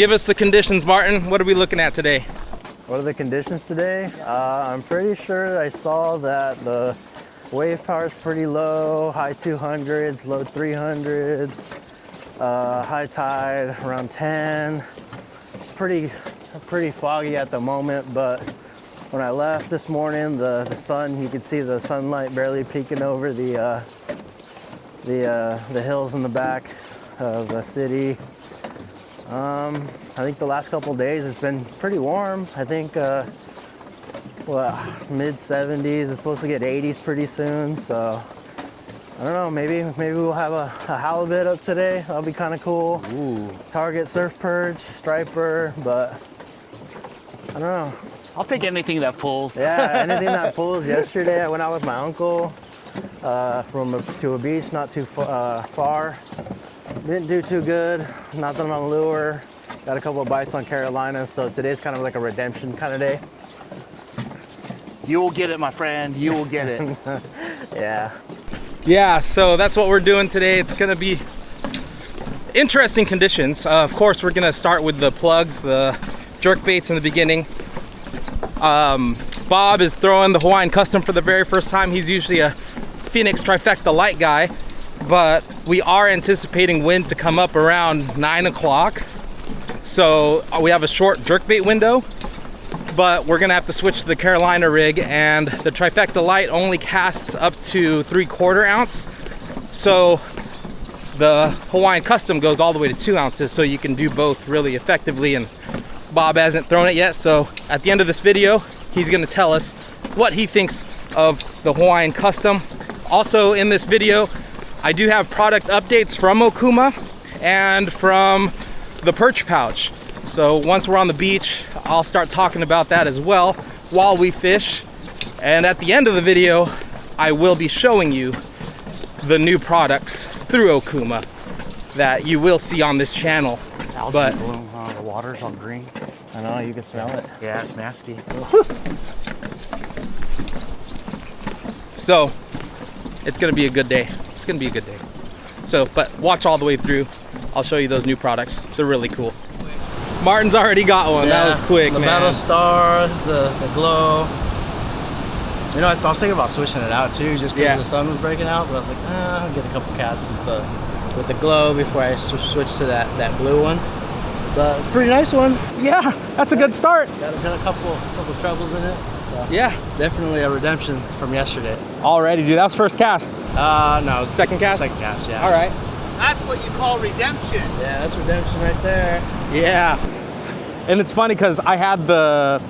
Give us the conditions, Martin. What are we looking at today? What are the conditions today? I'm pretty sure I saw that the wave power is pretty low, high 200s, low 300s, high tide around 10. It's pretty foggy at the moment, but when I left this morning, the sun, you could see the sunlight barely peeking over the hills in the back of the city. I think the last couple of days it's been pretty warm. I think mid 70s. It's supposed to get 80s pretty soon. So I don't know. Maybe we'll have a halibut up today. That'll be kind of cool. Ooh. Target, surf perch, striper, but I don't know. I'll take anything that pulls. Yeah, anything that pulls. Yesterday I went out with my uncle to a beach not too far. Didn't do too good. Nothing on lure. Got a couple of bites on Carolina, so today's kind of like a redemption kind of day. You will get it, my friend. You will get it. Yeah. Yeah, so that's what we're doing today. It's gonna be interesting conditions. Of course, we're gonna start with the plugs, the jerk baits in the beginning. Bob is throwing the Hawaiian Custom for the very first time. He's usually a Phoenix Trifecta light guy, but we are anticipating wind to come up around 9 o'clock. So we have a short jerkbait window, but we're gonna have to switch to the Carolina rig, and the Trifecta light only casts up to 3/4 ounce. So the Hawaiian Custom goes all the way to 2 ounces, so you can do both really effectively. And Bob hasn't thrown it yet, so at the end of this video, he's gonna tell us what he thinks of the Hawaiian Custom. Also in this video, I do have product updates from Okuma and from the perch pouch. So once we're on the beach, I'll start talking about that as well while we fish. And at the end of the video, I will be showing you the new products through Okuma that you will see on this channel. Algae But blooms on the water's all green. I know, you can smell it. Yeah, it's nasty. so it's gonna be a good day. It's gonna be a good day. So, but watch all the way through. I'll show you those new products. They're really cool. Martin's already got one. Yeah, That was quick, the man. Battle Stars, the glow. You know, I was thinking about switching it out too, just because the sun was breaking out. But I was like, I'll get a couple casts with the glow before I switch to that blue one. But it's a pretty nice one. Yeah, that's a good start. Got a couple troubles in it. So Yeah. definitely a redemption from yesterday. Already, dude. That was first cast. No. Second cast? Second cast, yeah. All right. That's what you call redemption. Yeah, that's redemption right there. Yeah. And it's funny because I had the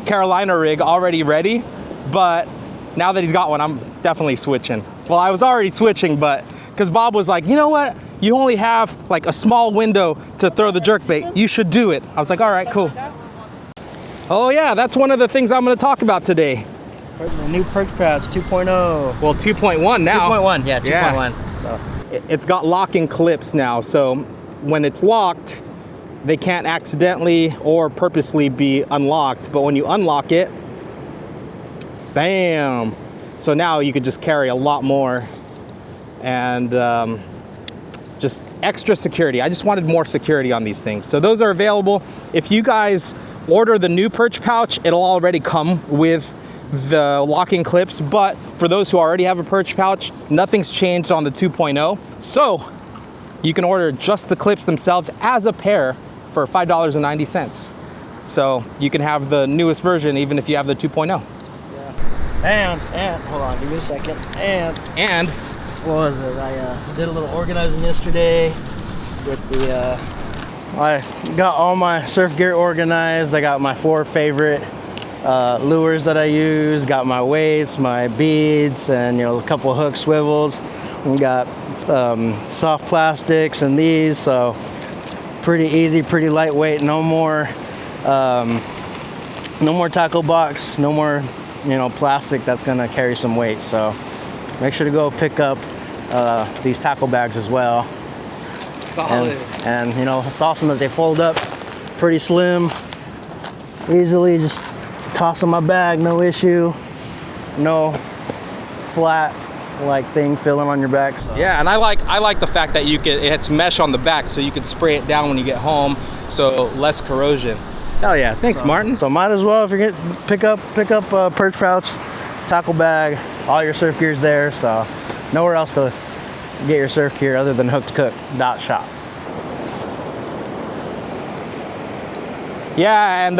Carolina rig already ready, but now that he's got one, I'm definitely switching. Well, I was already switching, but because Bob was like, you know what? You only have like a small window to throw the jerkbait. You should do it. I was like, all right, cool. Oh yeah, that's one of the things I'm gonna talk about today. The new perch pouch 2.0. Well, 2.1 now. 2.1, yeah, 2.1. So It's got locking clips now, so when it's locked, they can't accidentally or purposely be unlocked, but when you unlock it, bam! So now you could just carry a lot more, and just extra security. I just wanted more security on these things. So those are available. If you guys order the new perch pouch, it'll already come with the locking clips, but for those who already have a perch pouch, nothing's changed on the 2.0. So you can order just the clips themselves as a pair for $5.90. So you can have the newest version even if you have the 2.0. And hold on, give me a second. And What was it? I did a little organizing yesterday with the. I got all my surf gear organized. I got my 4 favorite lures that I use. Got my weights, my beads, and a couple of hooks, swivels. We got soft plastics and these, so pretty easy, pretty lightweight. No more tackle box. No more plastic that's gonna carry some weight. So make sure to go pick up these tackle bags as well. solid. And it's awesome that they fold up pretty slim. Easily just toss in my bag, no issue. No flat like thing filling on your back. So. Yeah, and I like the fact that it's mesh on the back, so you can spray it down when you get home, so less corrosion. Hell yeah, thanks Martin. So might as well, if you're getting pick up a perch pouch, tackle bag, all your surf gear's there. So nowhere else to get your surf gear other than hooktocook.shop. Yeah, and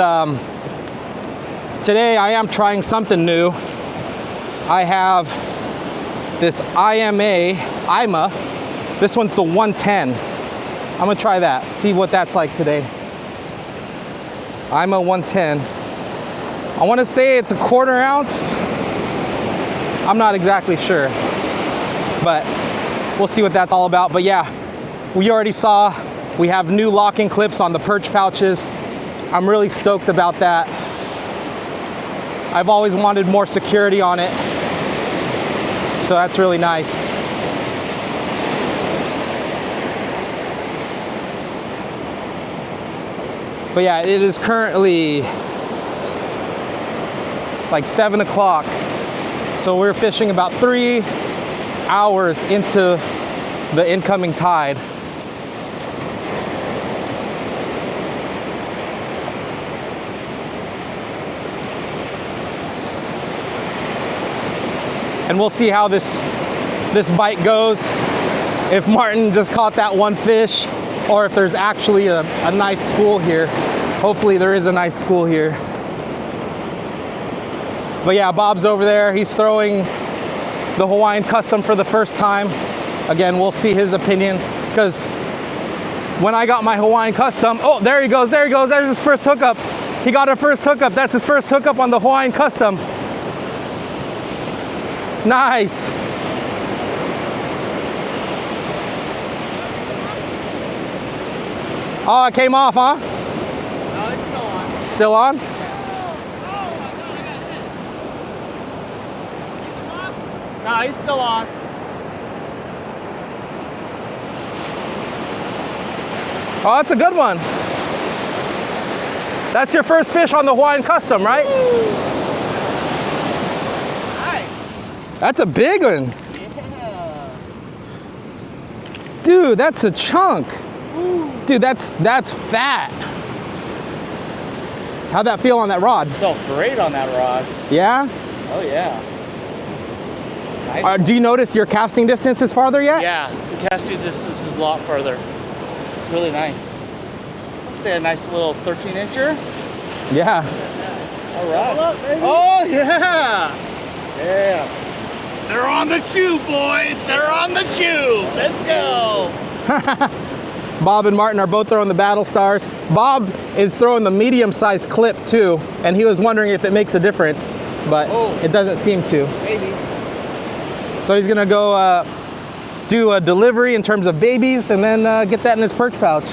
today I am trying something new. I have this IMA. This one's the 110. I'm gonna try that, see what that's like today. IMA 110. I wanna say it's a 1/4 ounce. I'm not exactly sure, but we'll see what that's all about. But yeah, we already saw we have new locking clips on the perch pouches. I'm really stoked about that. I've always wanted more security on it, so that's really nice. But yeah, it is currently like 7 o'clock. So we're fishing about 3 hours into the incoming tide. And we'll see how this bite goes. If Martin just caught that one fish, or if there's actually a nice school here. Hopefully there is a nice school here. But yeah, Bob's over there. He's throwing the Hawaiian Custom for the first time. Again, we'll see his opinion, because when I got my Hawaiian Custom, oh, there he goes, there's his first hookup. He got a first hookup. That's his first hookup on the Hawaiian Custom. Nice. Oh, it came off, huh? No, it's still on. Still on? No, he's still on. Oh, that's a good one. That's your first fish on the Hawaiian Custom, right? Nice. That's a big one. Yeah. Dude, that's a chunk. Dude, that's fat. How'd that feel on that rod? Felt great on that rod. Yeah? Oh yeah. Nice. Do you notice your casting distance is farther yet? Yeah, the casting distance is a lot further. It's really nice. I'd say a nice little 13-incher. Yeah. All right. Oh yeah. Yeah. They're on the chew, boys. They're on the chew. Let's go. Bob and Martin are both throwing the Battle Stars. Bob is throwing the medium-sized clip too, and he was wondering if it makes a difference, but it doesn't seem to. Maybe. So he's gonna go do a delivery in terms of babies, and then get that in his perch pouch.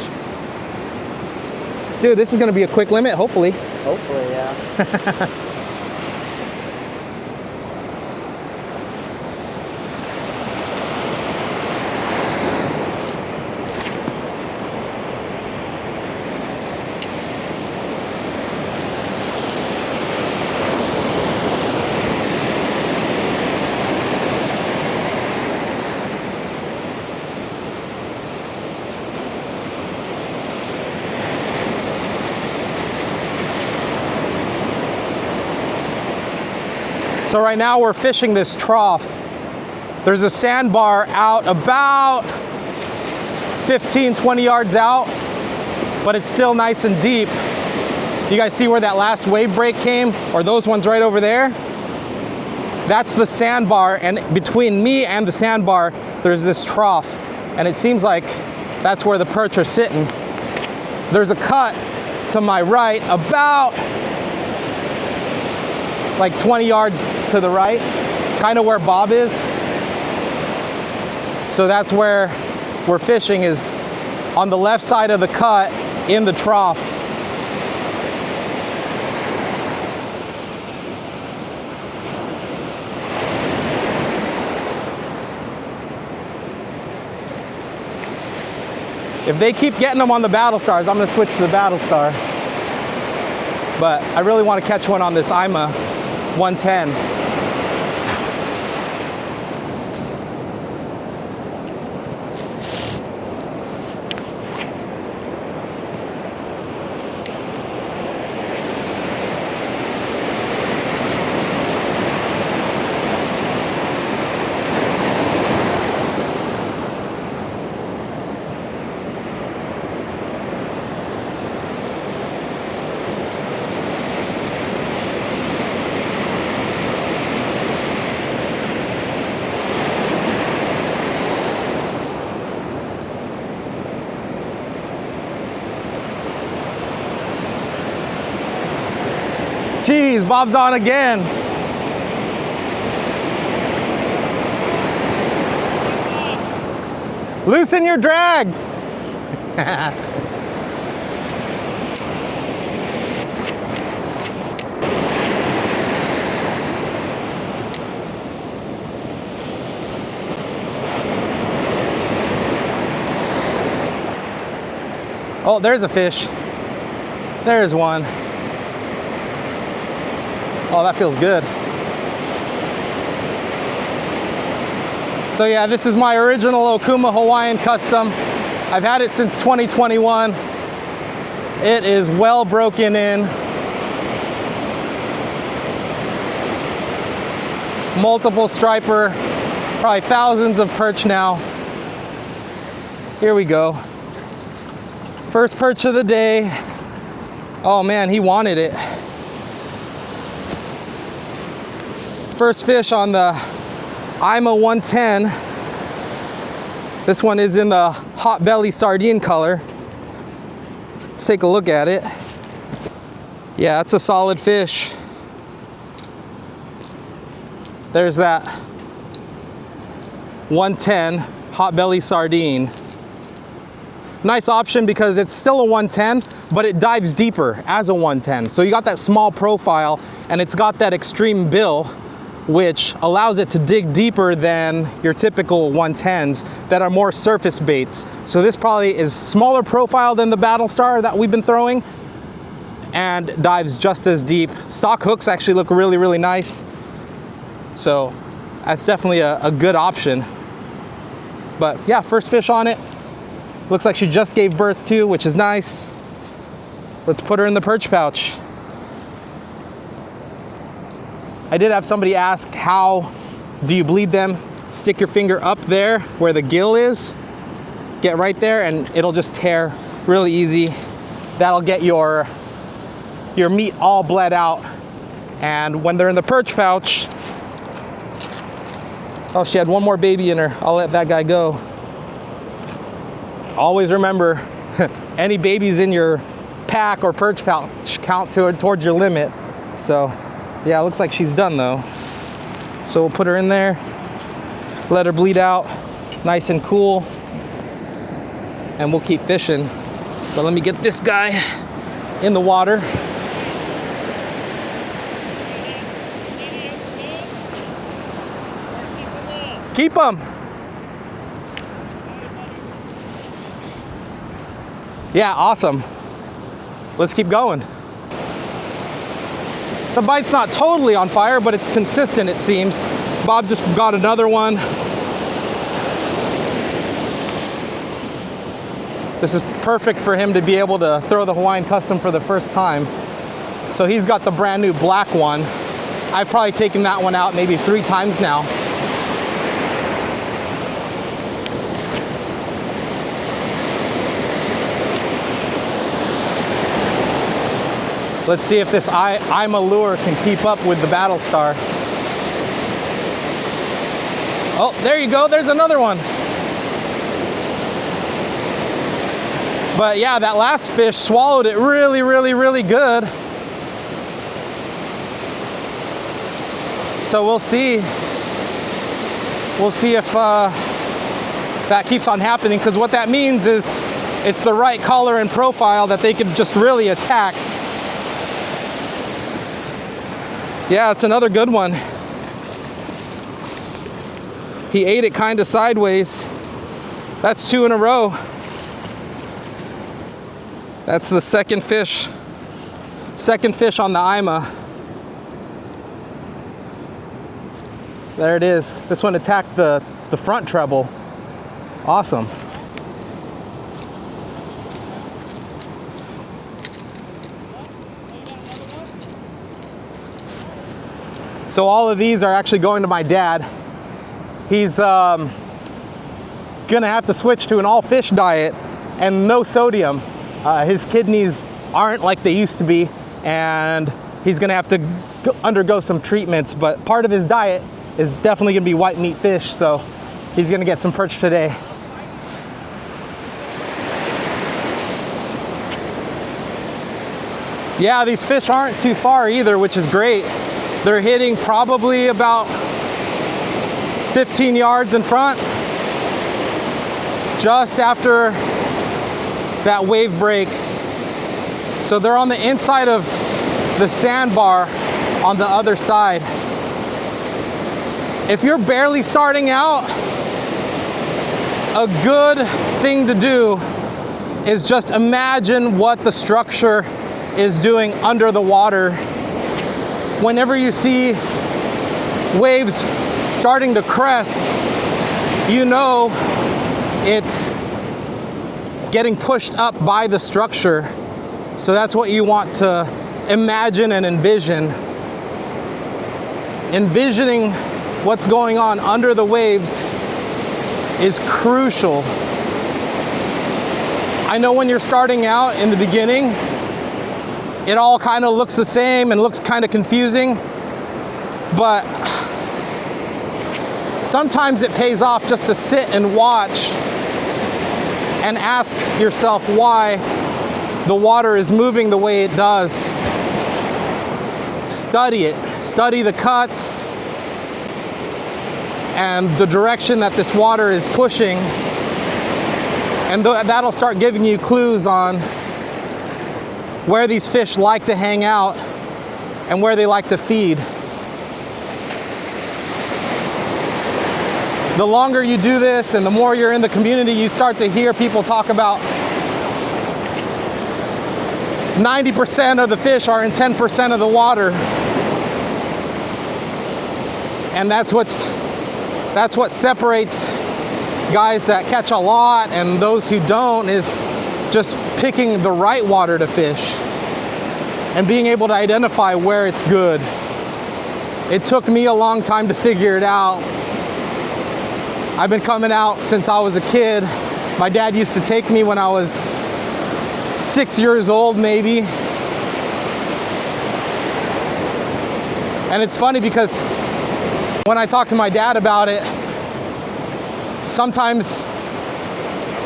Dude, this is gonna be a quick limit, hopefully. Hopefully, yeah. So right now we're fishing this trough. There's a sandbar out about 15, 20 yards out, but it's still nice and deep. You guys see where that last wave break came? Or those ones right over there? That's the sandbar, and between me and the sandbar, there's this trough, and it seems like that's where the perch are sitting. There's a cut to my right, about like 20 yards to the right, kind of where Bob is. So that's where we're fishing, is on the left side of the cut in the trough. If they keep getting them on the Battle Stars, I'm gonna switch to the Battle Star. But I really want to catch one on this IMA 110. Jeez, Bob's on again. Loosen your drag. Oh, there's a fish. There's one. Oh, that feels good. So yeah, this is my original Okuma Hawaiian Custom. I've had it since 2021. It is well broken in. Multiple striper, probably thousands of perch now. Here we go. First perch of the day. Oh man, he wanted it. First fish on the IMA 110. This one is in the hot belly sardine color. Let's take a look at it. Yeah, it's a solid fish. There's that 110 hot belly sardine. Nice option because it's still a 110, but it dives deeper as a 110. So you got that small profile and it's got that extreme bill, which allows it to dig deeper than your typical 110s that are more surface baits. So this probably is smaller profile than the Battlestar that we've been throwing and dives just as deep. Stock hooks actually look really, really nice. So that's definitely a good option. But yeah, first fish on it. Looks like she just gave birth too, which is nice. Let's put her in the perch pouch. I did have somebody ask, how do you bleed them? Stick your finger up there where the gill is, get right there and it'll just tear really easy. That'll get your meat all bled out. And when they're in the perch pouch, oh, she had one more baby in her. I'll let that guy go. Always remember, any babies in your pack or perch pouch count towards your limit. So yeah, it looks like she's done though. So we'll put her in there, let her bleed out, nice and cool, and we'll keep fishing. But let me get this guy in the water. Keep him. Yeah, awesome. Let's keep going. The bite's not totally on fire, but it's consistent, it seems. Bob just got another one. This is perfect for him to be able to throw the Hawaiian Custom for the first time. So he's got the brand new black one. I've probably taken that one out maybe 3 times now. Let's see if this IMA lure can keep up with the Battlestar. Oh, there you go, there's another one. But yeah, that last fish swallowed it really, really, really good. So we'll see. We'll see if that keeps on happening, because what that means is it's the right color and profile that they could just really attack. Yeah, it's another good one. He ate it kind of sideways. That's 2 in a row. That's the second fish. Second fish on the IMA. There it is. This one attacked the front treble. Awesome. So all of these are actually going to my dad. He's gonna have to switch to an all fish diet and no sodium. His kidneys aren't like they used to be, and he's gonna have to undergo some treatments, but part of his diet is definitely gonna be white meat fish, so he's gonna get some perch today. Yeah, these fish aren't too far either, which is great. They're hitting probably about 15 yards in front, just after that wave break. So they're on the inside of the sandbar on the other side. If you're barely starting out, a good thing to do is just imagine what the structure is doing under the water. Whenever you see waves starting to crest, you know it's getting pushed up by the structure. So that's what you want to imagine and envision. Envisioning what's going on under the waves is crucial. I know when you're starting out in the beginning, it all kind of looks the same and looks kind of confusing, but sometimes it pays off just to sit and watch and ask yourself why the water is moving the way it does. Study it, study the cuts and the direction that this water is pushing, and that'll start giving you clues on where these fish like to hang out and where they like to feed. The longer you do this and the more you're in the community, you start to hear people talk about 90% of the fish are in 10% of the water. And that's what separates guys that catch a lot and those who don't, is just picking the right water to fish and being able to identify where it's good. It took me a long time to figure it out. I've been coming out since I was a kid. My dad used to take me when I was 6 years old, maybe. And it's funny because when I talk to my dad about it, sometimes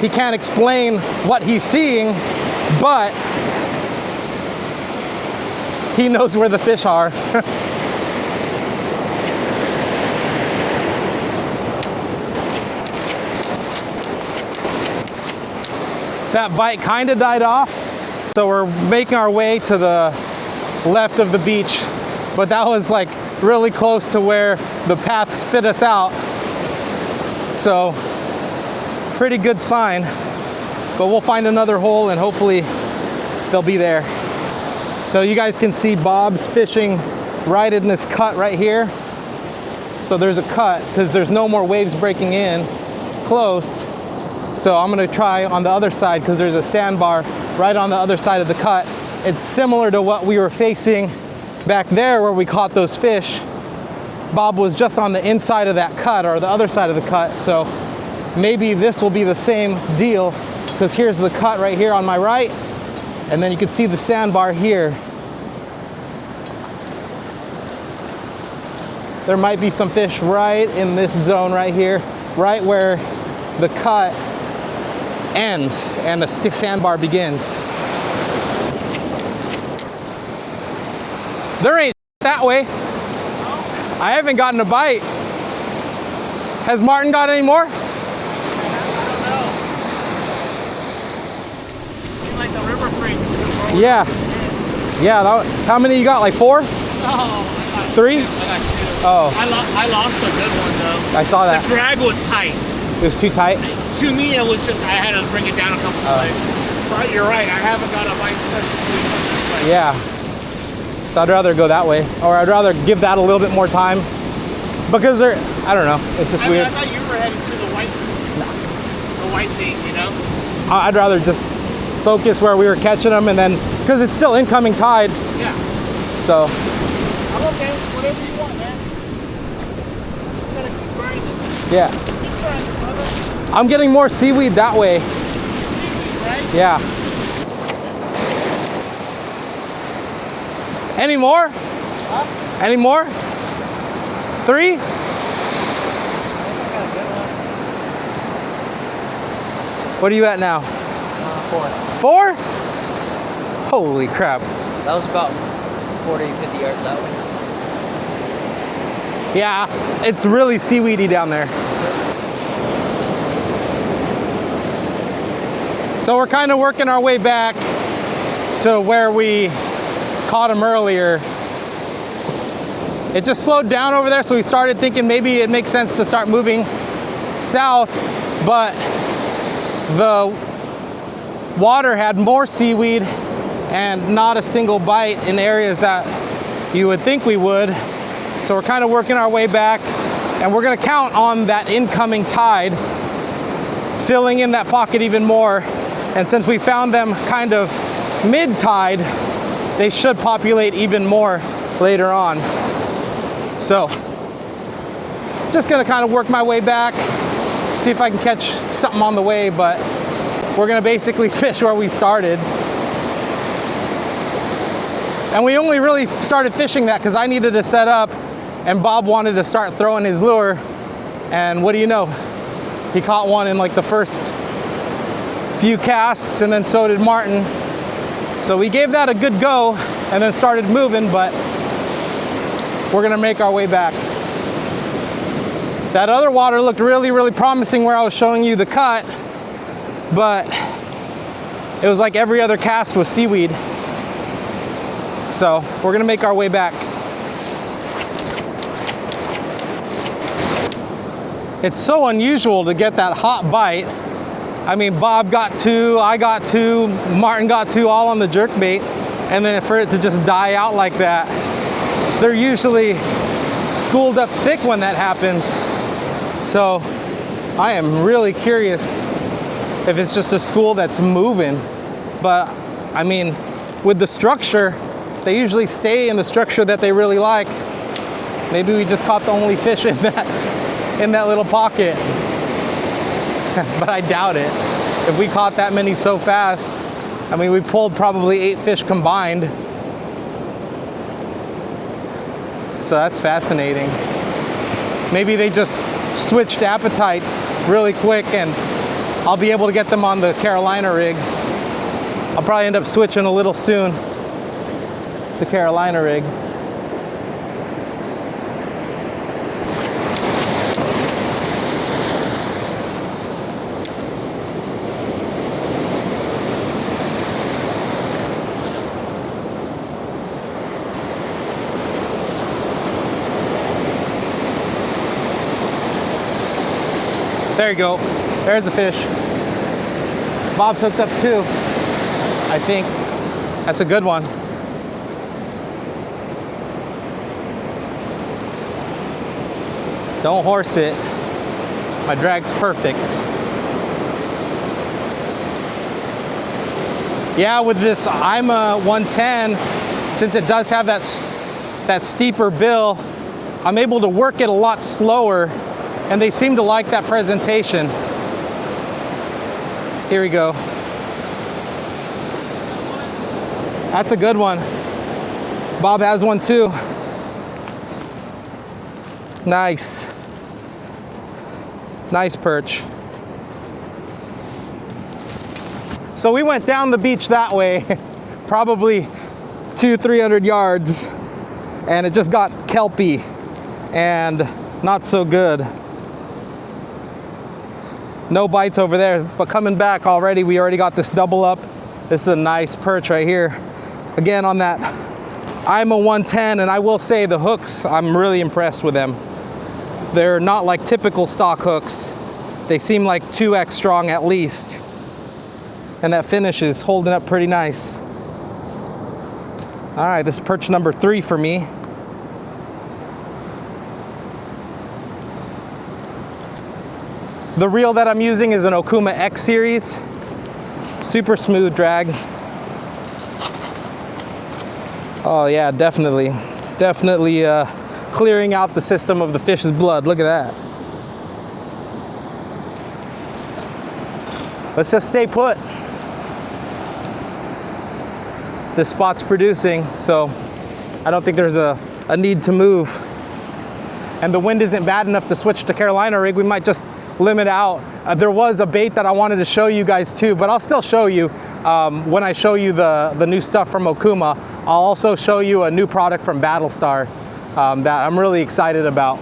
he can't explain what he's seeing, but he knows where the fish are. That bite kind of died off, so we're making our way to the left of the beach, but that was like really close to where the path spit us out. So pretty good sign, but we'll find another hole and hopefully they'll be there. So you guys can see Bob's fishing right in this cut right here. So there's a cut because there's no more waves breaking in close. So I'm gonna try on the other side because there's a sandbar right on the other side of the cut. It's similar to what we were facing back there where we caught those fish. Bob was just on the inside of that cut, or the other side of the cut. So maybe this will be the same deal, because here's the cut right here on my right, and then you can see the sandbar here. There might be some fish right in this zone right here, right where the cut ends and the sandbar begins. There ain't that way. I haven't gotten a bite. Has Martin got any more? I don't know. Like the river freak. Yeah. Yeah, how many you got? Like 4? Oh, I got 3? I got 2. Oh. I lost a good one though. I saw that. The drag was tight. It was too tight? To me, it was just, I had to bring it down a couple times. But you're right, I haven't got a bite since. Yeah. So I'd rather go that way, or I'd rather give that a little bit more time, because I don't know, it's just weird. I thought you were headed to the white thing, you know? I'd rather just focus where we were catching them, and then, because it's still incoming tide. Yeah. So. I'm okay, whatever you want, man. You gotta keep grinding. Yeah. Keep grinding, brother. I'm getting more seaweed that way. Seaweed, right? Yeah. Any more? Huh? Any more? 3? What are you at now? 4. 4? Holy crap. That was about 40, 50 yards that way. Yeah, it's really seaweedy down there. So we're kind of working our way back to where we caught him earlier. It just slowed down over there, so we started thinking maybe it makes sense to start moving south, but the water had more seaweed and not a single bite in areas that you would think we would. So we're kind of working our way back, and we're gonna count on that incoming tide filling in that pocket even more. And since we found them kind of mid-tide, they should populate even more later on. So just gonna kind of work my way back, see if I can catch something on the way, but we're gonna basically fish where we started. And we only really started fishing that because I needed to set up and Bob wanted to start throwing his lure. And what do you know? He caught one in like the first few casts, and then so did Martin. So we gave that a good go and then started moving, but we're gonna make our way back. That other water looked really, really promising where I was showing you the cut, but it was like every other cast was seaweed. So we're gonna make our way back. It's so unusual to get that hot bite. I mean, Bob got two, I got two, Martin got two, all on the jerkbait, and then for it to just die out like that. They're usually schooled up thick when that happens. So I am really curious if it's just a school that's moving. But I mean, with the structure, they usually stay in the structure that they really like. Maybe we just caught the only fish in that little pocket. But I doubt it. If we caught that many so fast, I mean, we pulled probably 8 fish combined. So that's fascinating. Maybe they just switched appetites really quick and I'll be able to get them on the Carolina rig. I'll probably end up switching a little soon to Carolina rig. There you go. There's a fish. Bob's hooked up too, I think. That's a good one. Don't horse it. My drag's perfect. Yeah, with this I'm a 110, since it does have that steeper bill, I'm able to work it a lot slower, and they seem to like that presentation. Here we go. That's a good one. Bob has one too. Nice. Nice perch. So we went down the beach that way, probably 200-300 yards, and it just got kelpy and not so good. No bites over there, but coming back already, we already got this double up. This is a nice perch right here. Again, on that I'm a 110, and I will say the hooks, I'm really impressed with them. They're not like typical stock hooks. They seem like 2x strong at least. And that finish is holding up pretty nice. All right, this is perch number 3 for me. The reel that I'm using is an Okuma X series. Super smooth drag. Oh yeah, definitely clearing out the system of the fish's blood. Look at that. Let's just stay put. This spot's producing, so I don't think there's a need to move. And the wind isn't bad enough to switch to Carolina rig. We might just limit out. There was a bait that I wanted to show you guys too, but I'll still show you. when I show you the new stuff from Okuma, I'll also show you a new product from Battlestar that I'm really excited about.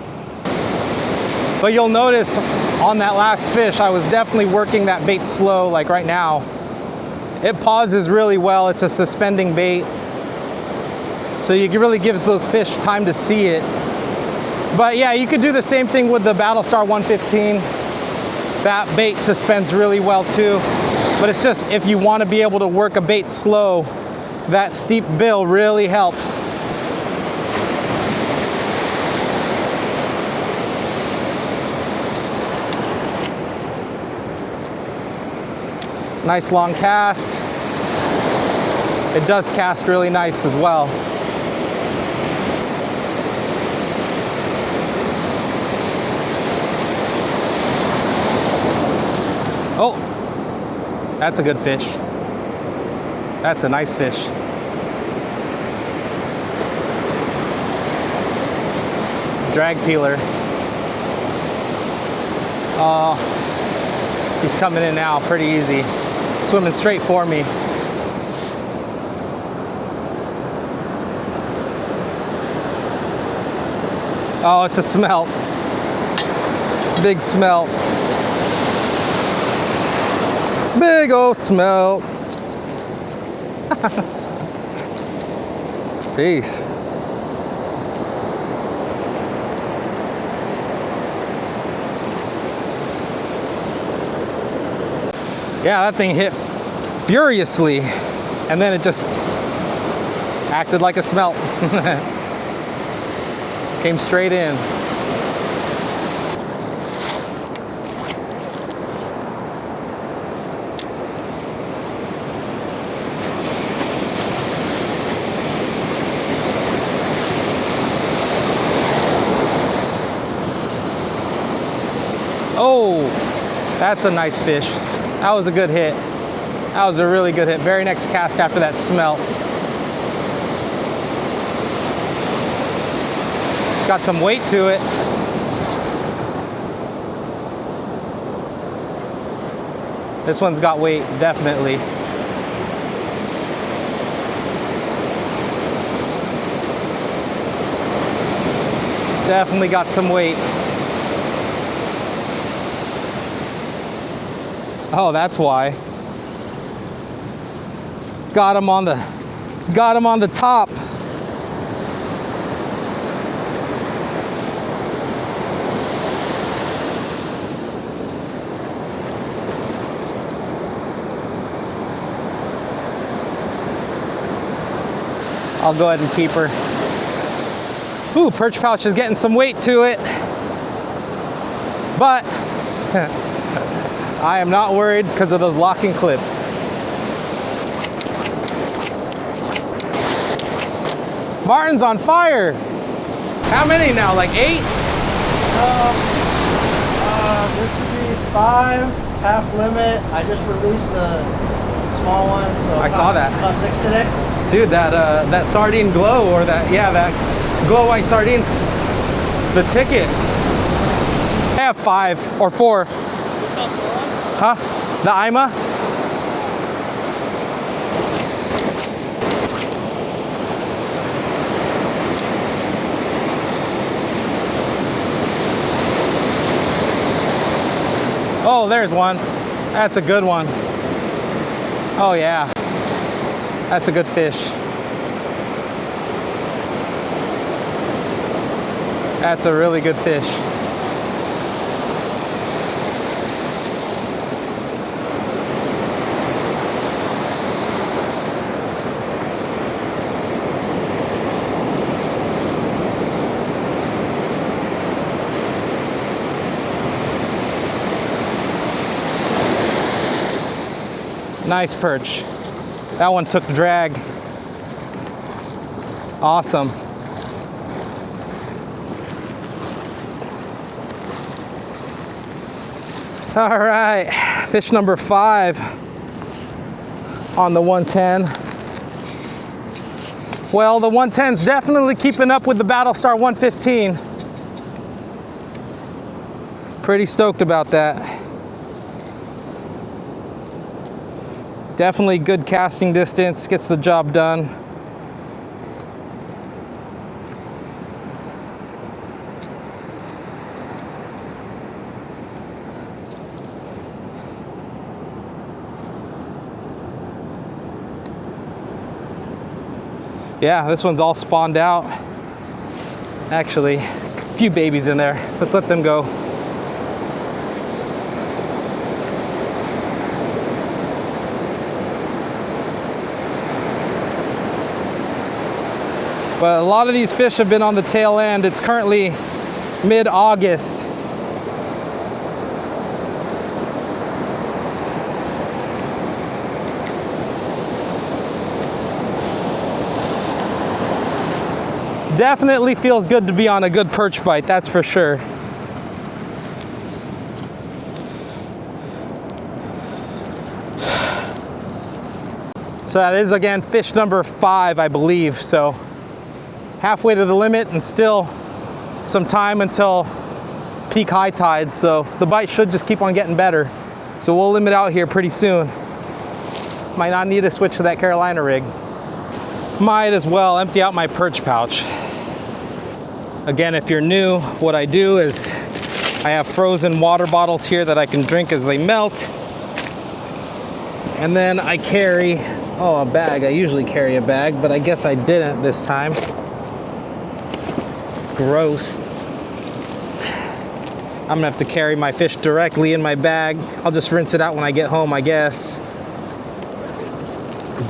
But you'll notice on that last fish, I was definitely working that bait slow, like right now. It pauses really well. It's a suspending bait. So it really gives those fish time to see it. But yeah, you could do the same thing with the Battlestar 115. That bait suspends really well too. But it's just, if you want to be able to work a bait slow, that steep bill really helps. Nice long cast. It does cast really nice as well. Oh, that's a good fish. That's a nice fish. Drag peeler. Oh, he's coming in now pretty easy. Swimming straight for me. Oh, it's a smelt. Big smelt. Big old smelt. Peace. Yeah, that thing hit furiously, and then it just acted like a smelt. Came straight in. Oh, that's a nice fish. That was a good hit. That was a really good hit. Very next cast after that smelt. Got some weight to it. This one's got weight, definitely. Definitely got some weight. Oh, that's why. Got him on the top. I'll go ahead and keep her. Ooh, perch pouch is getting some weight to it. But I am not worried because of those locking clips. Martin's on fire. How many now? Like 8? This would be 5, half limit. I just released the small one, so I saw that. About 6 today. Dude, that sardine glow, or that glow white sardines, the ticket. I have 5 or 4. Huh? The Ima? Oh, there's one. That's a good one. Oh yeah. That's a good fish. That's a really good fish. Nice perch. That one took the drag. Awesome. All right, fish number 5 on the 110. Well, the 110's definitely keeping up with the Battlestar 115. Pretty stoked about that. Definitely good casting distance, gets the job done. Yeah, this one's all spawned out. Actually, a few babies in there. Let's let them go. But a lot of these fish have been on the tail end. It's currently mid-August. Definitely feels good to be on a good perch bite, that's for sure. So that is, again, fish number 5, I believe. So halfway to the limit and still some time until peak high tide. So the bite should just keep on getting better. So we'll limit out here pretty soon. Might not need to switch to that Carolina rig. Might as well empty out my perch pouch. Again, if you're new, what I do is I have frozen water bottles here that I can drink as they melt. And then I carry, a bag. I usually carry a bag, but I guess I didn't this time. Gross. I'm gonna have to carry my fish directly in my bag. I'll just rinse it out when I get home, I guess.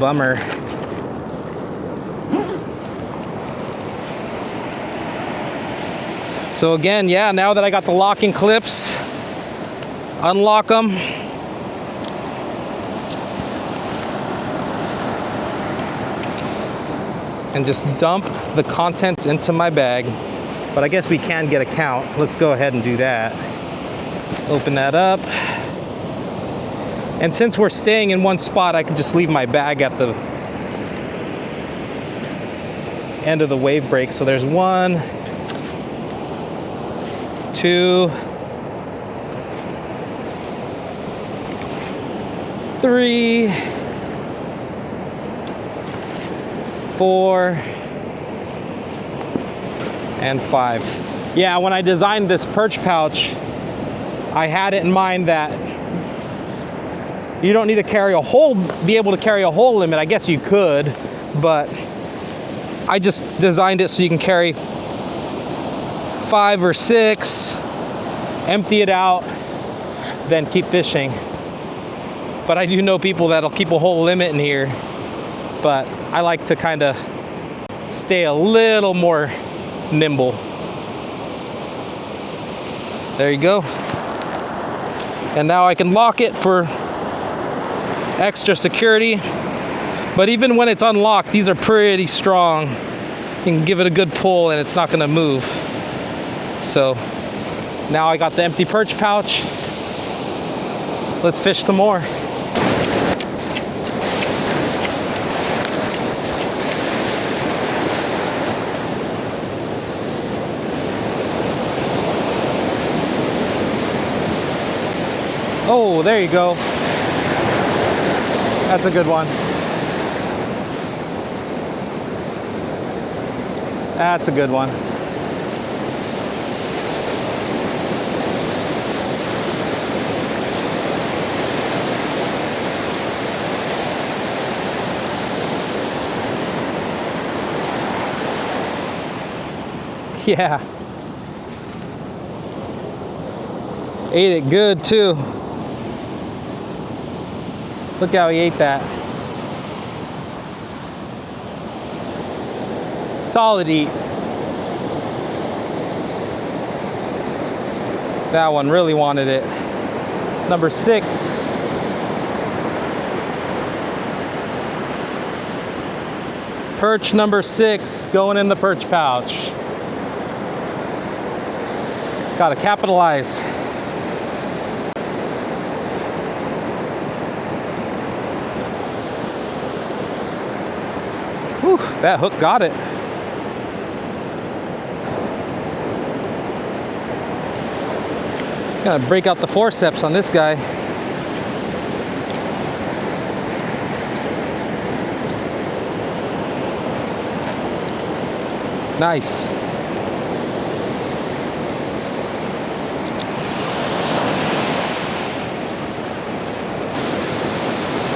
Bummer. So again, yeah, now that I got the locking clips, unlock them. And just dump the contents into my bag. But I guess we can get a count. Let's go ahead and do that. Open that up. And since we're staying in one spot, I can just leave my bag at the end of the wave break. So there's 1, 2, 3, 4, and 5. Yeah, when I designed this perch pouch, I had it in mind that you don't need to be able to carry a whole limit. I guess you could, but I just designed it so you can carry 5 or 6, empty it out, then keep fishing. But I do know people that'll keep a whole limit in here, but I like to kind of stay a little more nimble. There you go. And now I can lock it for extra security. But even when it's unlocked, these are pretty strong. You can give it a good pull and it's not gonna move. So now I got the empty perch pouch. Let's fish some more. Oh, there you go. That's a good one. That's a good one. Yeah. Ate it good too. Look how he ate that. Solid eat. That one really wanted it. Number 6. Perch number 6 going in the perch pouch. Gotta capitalize. Whew, that hook got it. Gotta break out the forceps on this guy. Nice.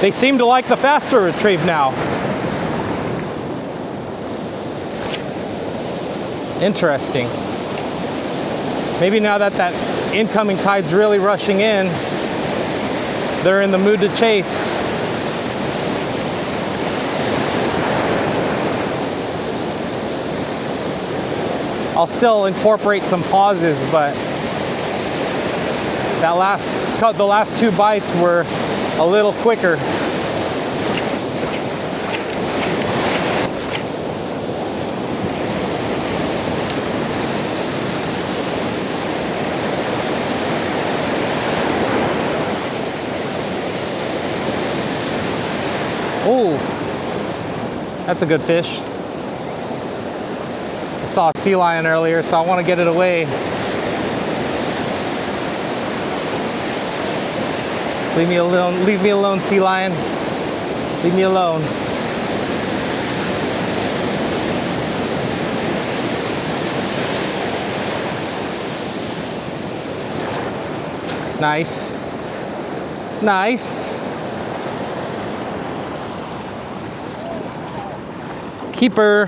They seem to like the faster retrieve now. Interesting. Maybe now that that incoming tide's really rushing in, they're in the mood to chase. I'll still incorporate some pauses, but the last 2 bites were a little quicker. Oh, that's a good fish. I saw a sea lion earlier, so I want to get it away. Leave me alone, sea lion. Leave me alone. Nice. Nice. Keeper.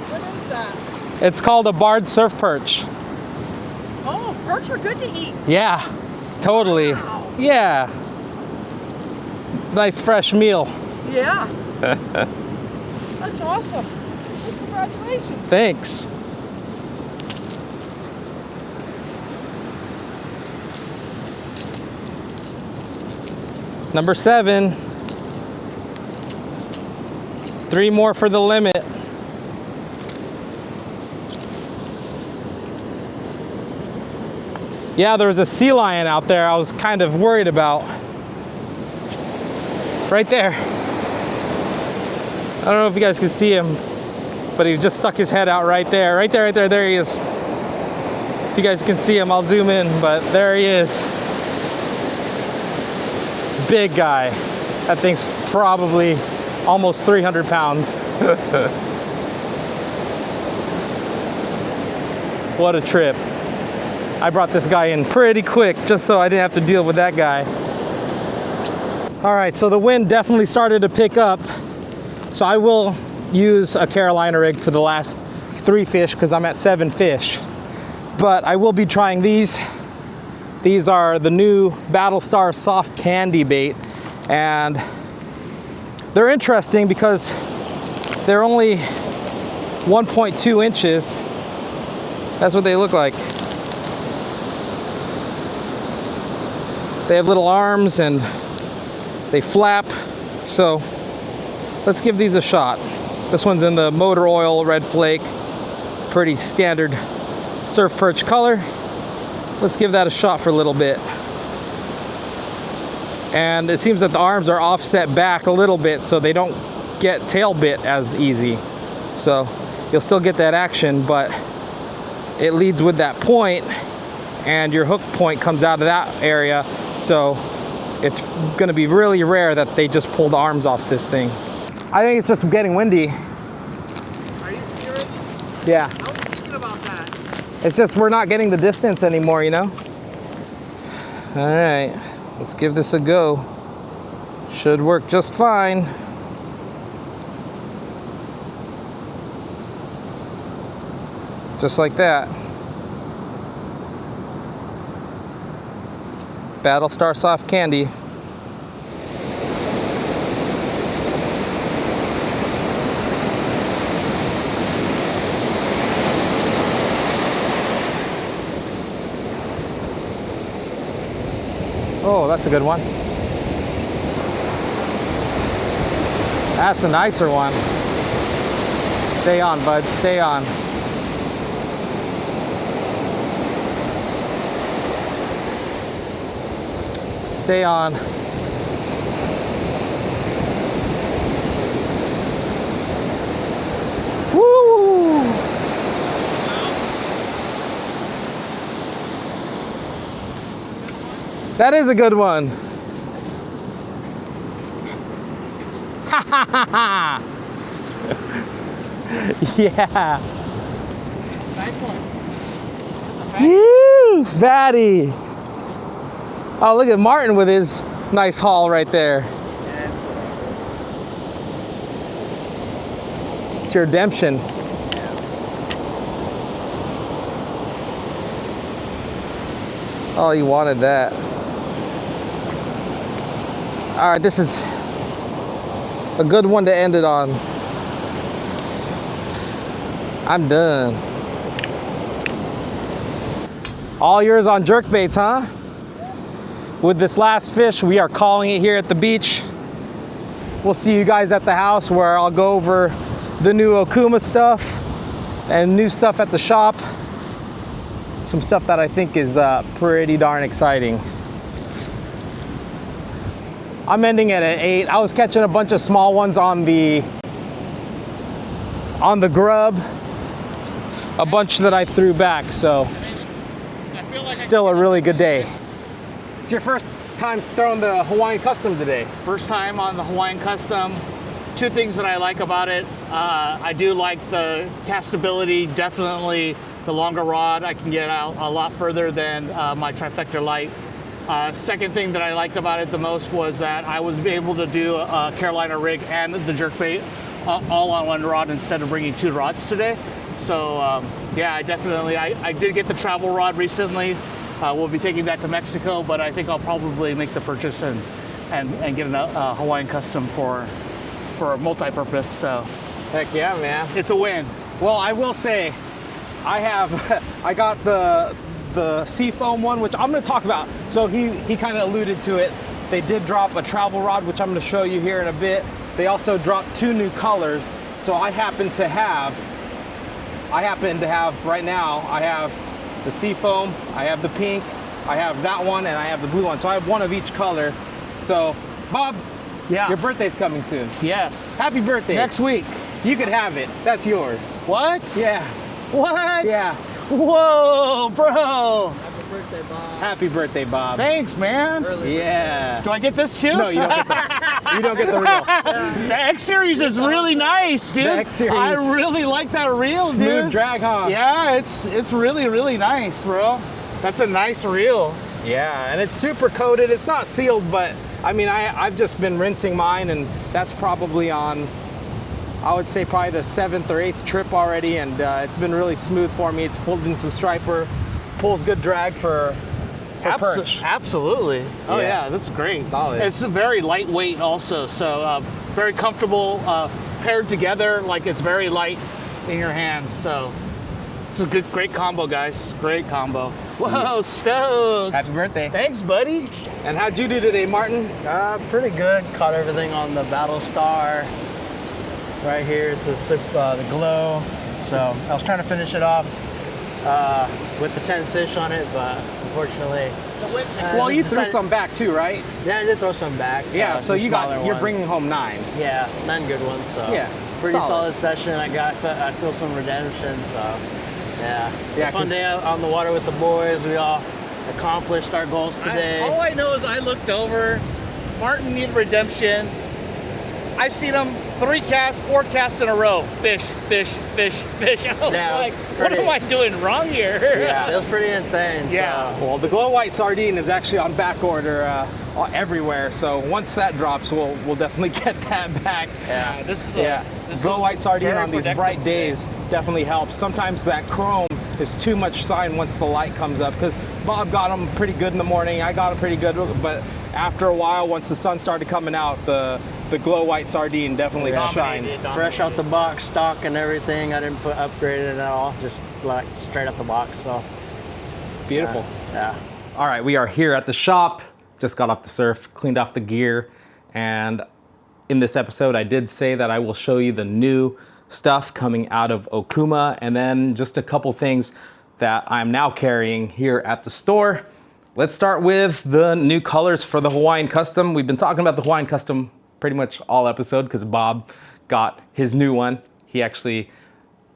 What is that? It's called a barred surf perch. Oh, perch are good to eat. Yeah, totally. Wow. Yeah. Nice fresh meal. Yeah. That's awesome. Well, congratulations. Thanks. Number 7. 3 more for the limit. Yeah, there was a sea lion out there I was kind of worried about. Right there. I don't know if you guys can see him, but he just stuck his head out right there. Right there, right there, there he is. If you guys can see him, I'll zoom in, but there he is. Big guy. That thing's probably almost 300 pounds. What a trip. I brought this guy in pretty quick just so I didn't have to deal with that guy. All right, so the wind definitely started to pick up. So I will use a Carolina rig for the last 3 fish because I'm at 7 fish. But I will be trying these. These are the new Battlestar soft candy bait. And they're interesting because they're only 1.2 inches. That's what they look like. They have little arms and they flap. So let's give these a shot. This one's in the motor oil red flake. Pretty standard surf perch color. Let's give that a shot for a little bit. And it seems that the arms are offset back a little bit so they don't get tail bit as easy. So you'll still get that action, but it leads with that point and your hook point comes out of that area. So it's gonna be really rare that they just pull the arms off this thing. I think it's just getting windy. Are you serious? Yeah. I was thinking about that. It's just we're not getting the distance anymore, you know? All right, let's give this a go. Should work just fine. Just like that. Battlestar soft candy. Oh, that's a good one. That's a nicer one. Stay on, bud, stay on. Stay on. Woo! That is a good one. Ha ha ha ha! Yeah. Nice one. Woo, fatty. Oh, look at Martin with his nice haul right there. It's your redemption. Oh, you wanted that. All right, this is a good one to end it on. I'm done. All yours on jerkbaits, huh? With this last fish, we are calling it here at the beach. We'll see you guys at the house where I'll go over the new Okuma stuff and new stuff at the shop. Some stuff that I think is pretty darn exciting. I'm ending it at 8. I was catching a bunch of small ones on the grub, a bunch that I threw back, so still a really good day. It's your first time throwing the Hawaiian Custom today. First time on the Hawaiian Custom. Two things that I like about it. I do like the castability, definitely the longer rod. I can get out a lot further than my Trifecta Light. Second thing that I liked about it the most was that I was able to do a Carolina rig and the jerkbait all on one rod instead of bringing 2 rods today. So yeah, I did get the travel rod recently. We'll be taking that to Mexico, but I think I'll probably make the purchase and get a Hawaiian Custom for multi-purpose. So Heck yeah, man. it's a win. Well, I will say, I got the Seafoam one, which I'm gonna talk about. So he kind of alluded to it. They did drop a travel rod, which I'm gonna show you here in a bit. They also dropped 2 new colors. So I happen to have right now, I have the Seafoam, I have the pink, I have that one, and I have the blue one. So I have one of each color. So, Bob, Yeah. your birthday's coming soon. Yes. Happy birthday. Next week. You could have it. That's yours. What? Yeah. What? Yeah. Whoa, bro. Happy birthday, Bob. Happy birthday, Bob. Thanks, man. Yeah. Do I get this too? No, you don't get the, you don't get the reel. The X Series is really nice, dude. The X Series. I really like that reel, Smooth dude. drag, huh? Yeah, it's really, really nice, bro. That's a nice reel. Yeah, and it's super coated. It's not sealed, but I mean, I've just been rinsing mine, and that's probably on, I would say probably the 7th or 8th trip already, and it's been really smooth for me. It's pulled in some striper, pulls good drag for perch. Absolutely. Oh Yeah. yeah, that's great. Solid. It's very lightweight also, so very comfortable paired together. Like it's very light in your hands. So it's a great combo, guys. Great combo. Whoa, stoked. Happy birthday. Thanks, buddy. And how'd you do today, Martin? Pretty good. Caught everything on the Battle Star. Right here, it's the glow. So I was trying to finish it off with the 10 fish on it, but unfortunately. Well, you threw some back too, right? Yeah, I did throw some back. Yeah, so some smaller you're ones. bringing home 9. Yeah, 9 good ones. So Yeah, pretty solid. solid session. I feel some redemption. So yeah, Yeah, a fun 'cause- day out on the water with the boys. We all accomplished our goals today. All I know is I looked over. Martin needed redemption. I seen him 3 casts, 4 casts in a row. Fish, fish, fish, fish. I was Yeah, like, pretty- what am I doing wrong here? It was pretty insane. Yeah. So. Well, the glow white sardine is actually on back order everywhere. So once that drops, we'll definitely get that back. Yeah, this is Glow white sardine very on these predictable bright days definitely helps. Sometimes that chrome is too much shine once the light comes up, because Bob got them pretty good in the morning. I got them pretty good, but after a while, once the sun started coming out, the glow white sardine definitely shined. Fresh out the box, stock and everything. I didn't upgrade it at all. Just like straight out the box. So Beautiful. yeah. All right, we are here at the shop. Just got off the surf, cleaned off the gear, and in this episode, I did say that I will show you the new stuff coming out of Okuma, and then just a couple things that I'm now carrying here at the store. Let's start with the new colors for the Hawaiian Custom. We've been talking about the Hawaiian Custom pretty much all episode because Bob got his new one. He actually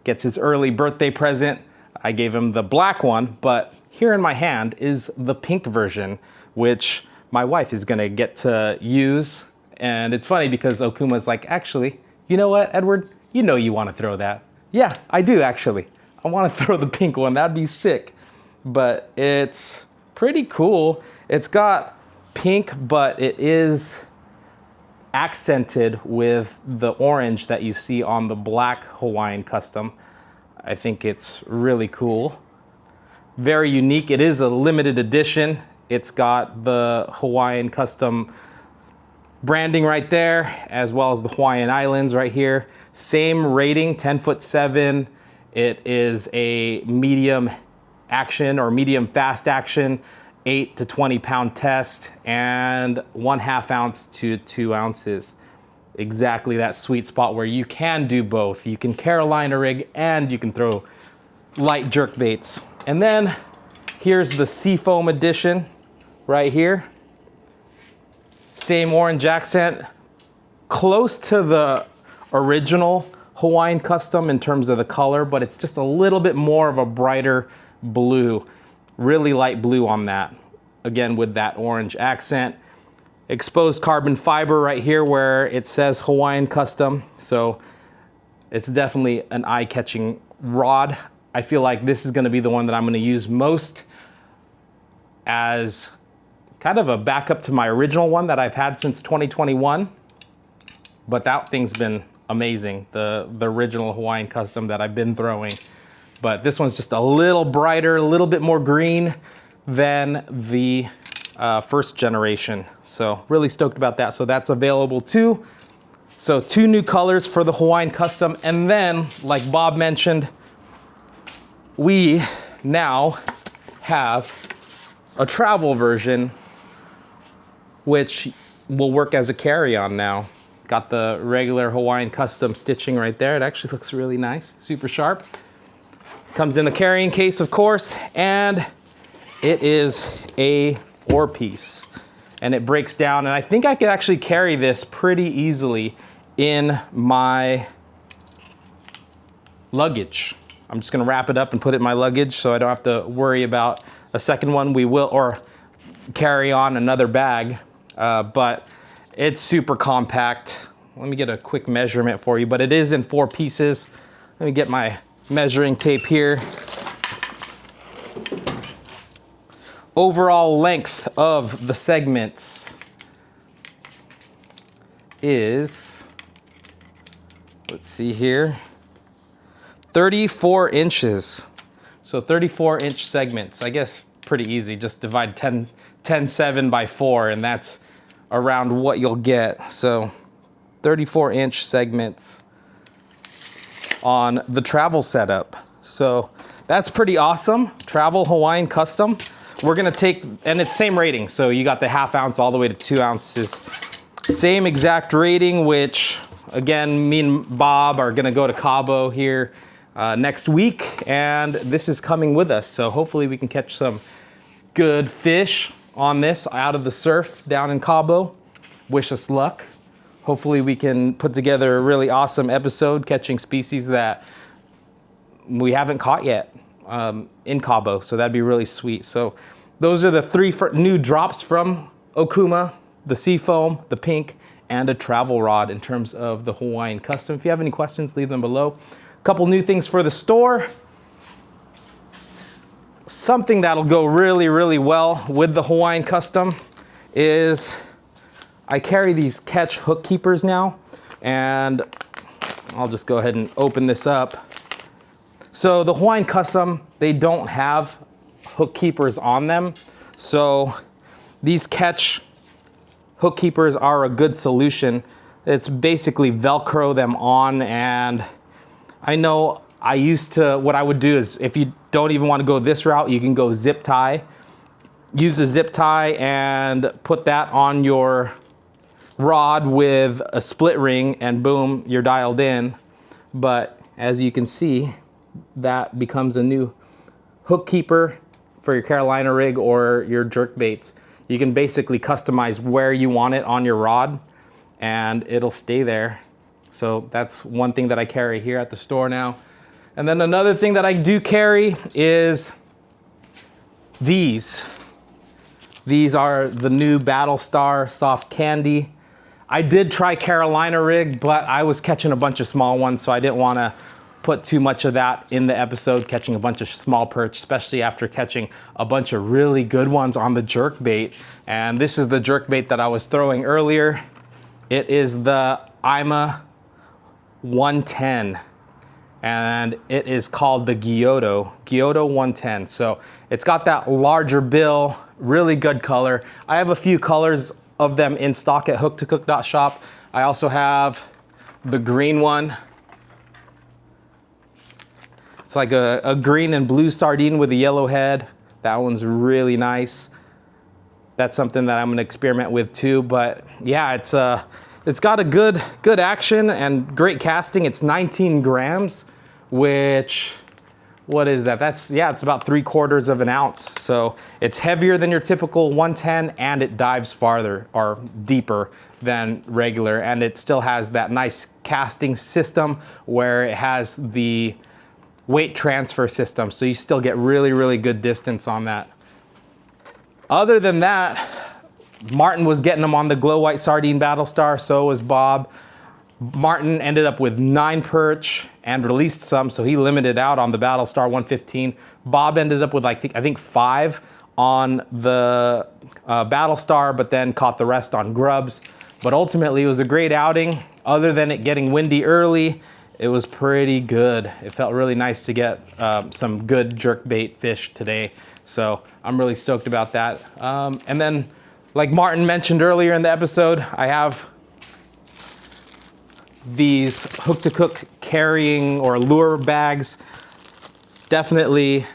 gets his early birthday present. I gave him the black one, but here in my hand is the pink version, which my wife is gonna get to use. And it's funny because Okuma's like, actually, you know what, Edward? You know you want to throw that. Yeah, I do actually. I want to throw the pink one. That'd be sick. But it's pretty cool. It's got pink, but it is accented with the orange that you see on the black Hawaiian Custom. I think it's really cool. Very unique. It is a limited edition. It's got the Hawaiian Custom branding right there, as well as the Hawaiian Islands right here. Same rating, 10'7". It is a medium action or medium fast action, 8 to 20 pound test, and 1/2 ounce to 2 ounces. Exactly that sweet spot where you can do both. You can Carolina rig and you can throw light jerk baits. And then here's the Seafoam edition right here. Same orange accent, close to the original Hawaiian Custom in terms of the color, but it's just a little bit more of a brighter blue, really light blue on that. Again, with that orange accent. Exposed carbon fiber right here where it says Hawaiian Custom. So it's definitely an eye-catching rod. I feel like this is gonna be the one that I'm gonna use most as kind of a backup to my original one that I've had since 2021. But that thing's been amazing, the original Hawaiian Custom that I've been throwing. But this one's just a little brighter, a little bit more green than the first generation. So really stoked about that. So that's available too. So 2 new colors for the Hawaiian Custom. And then, like Bob mentioned, we now have a travel version, which will work as a carry-on now. Got the regular Hawaiian Custom stitching right there. It actually looks really nice, super sharp. Comes in the carrying case, of course, and it is a 4-piece. And it breaks down, and I think I could actually carry this pretty easily in my luggage. I'm just gonna wrap it up and put it in my luggage so I don't have to worry about a second one. We will, or carry on another bag, but it's super compact. Let me get a quick measurement for you, but it is in 4 pieces. Let me get my measuring tape here. Overall length of the segments is, let's see here, 34 inches. So 34-inch segments. I guess pretty easy. Just divide 10'7" by 4, and that's around what you'll get. So 34-inch segments on the travel setup. So that's pretty awesome. Travel Hawaiian Custom. We're gonna take, and it's same rating. So you got the 1/2 ounce all the way to 2 ounces. Same exact rating, which again, me and Bob are gonna go to Cabo here next week, and this is coming with us. So hopefully we can catch some good fish on this out of the surf down in Cabo. Wish us luck. Hopefully we can put together a really awesome episode catching species that we haven't caught yet in Cabo. So that'd be really sweet. So those are the 3 new drops from Okuma: the Seafoam, the pink, and a travel rod in terms of the Hawaiian Custom. If you have any questions, leave them below. A couple new things for the store. Something that'll go really, really well with the Hawaiian Custom is I carry these catch hook keepers now, and I'll just go ahead and open this up. So the Hawaiian Custom, they don't have hook keepers on them. So these catch hook keepers are a good solution. It's basically Velcro them on, and I know what I would do is, if you don't even want to go this route, you can go zip tie. Use a zip tie and put that on your rod with a split ring, and boom, you're dialed in. But as you can see, that becomes a new hook keeper for your Carolina rig or your jerk baits. You can basically customize where you want it on your rod, and it'll stay there. So that's one thing that I carry here at the store now. And then another thing that I do carry is these. These are the new Battlestar Soft Candy. I did try Carolina rig, but I was catching a bunch of small ones, so I didn't want to put too much of that in the episode, catching a bunch of small perch, especially after catching a bunch of really good ones on the jerk bait. And this is the jerk bait that I was throwing earlier. It is the IMA 110, and it is called the Giotto 110. So it's got that larger bill, really good color. I have a few colors of them in stock at hooktocook.shop. I also have the green one. It's like a green and blue sardine with a yellow head. That one's really nice. That's something that I'm gonna experiment with too. But yeah, it's got a good action and great casting. It's 19 grams, which, what is that? It's about 3/4 of an ounce. So it's heavier than your typical 110, and it dives farther or deeper than regular. And it still has that nice casting system where it has the weight transfer system. So you still get really, really good distance on that. Other than that, Martin was getting them on the Glow White Sardine Battlestar, so was Bob. Martin ended up with 9 perch and released some, so he limited out on the Battlestar 115. Bob ended up with I think 5 on the Battlestar, but then caught the rest on grubs. But ultimately, it was a great outing. Other than it getting windy early, it was pretty good. It felt really nice to get some good jerkbait fish today. So I'm really stoked about that. And then, like Martin mentioned earlier in the episode, I have these Hook to Cook carrying or lure bags. Definitely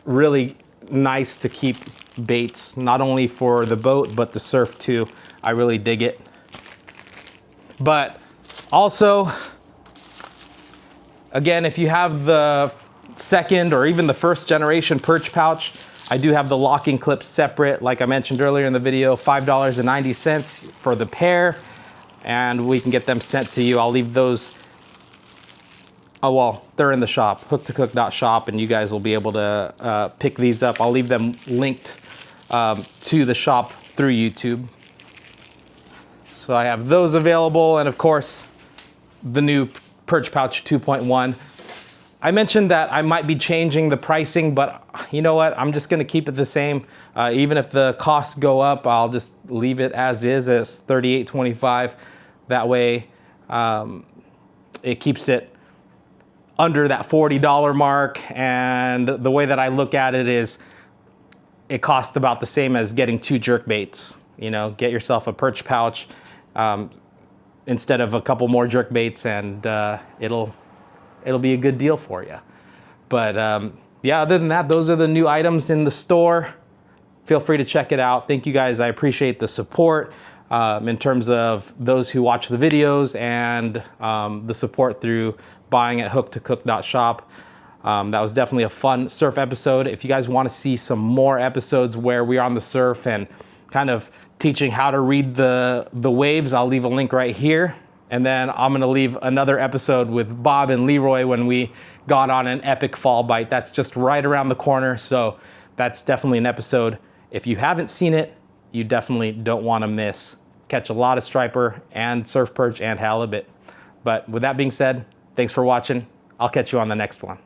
really nice to keep baits, not only for the boat, but the surf too. I really dig it. But also, again, if you have the second or even the first generation perch pouch, I do have the locking clips separate. Like I mentioned earlier in the video, $5.90 for the pair, and we can get them sent to you. I'll leave those, oh well, they're in the shop, hooktocook.shop, and you guys will be able to pick these up. I'll leave them linked to the shop through YouTube. So I have those available, and of course, the new Perch Pouch 2.1. I mentioned that I might be changing the pricing, but you know what? I'm just gonna keep it the same. Even if the costs go up, I'll just leave it as is, as $38.25. That way, it keeps it under that $40 mark. And the way that I look at it is, it costs about the same as getting 2 jerk baits. You know, get yourself a perch pouch instead of a couple more jerk baits, and it'll be a good deal for you. But yeah, other than that, those are the new items in the store. Feel free to check it out. Thank you guys. I appreciate the support in terms of those who watch the videos and the support through buying at hooktocook.shop. That was definitely a fun surf episode. If you guys want to see some more episodes where we're on the surf and kind of teaching how to read the waves, I'll leave a link right here. And then I'm gonna leave another episode with Bob and Leroy when we got on an epic fall bite. That's just right around the corner, so that's definitely an episode. If you haven't seen it, you definitely don't wanna miss. Catch a lot of striper and surf perch and halibut. But with that being said, thanks for watching. I'll catch you on the next one.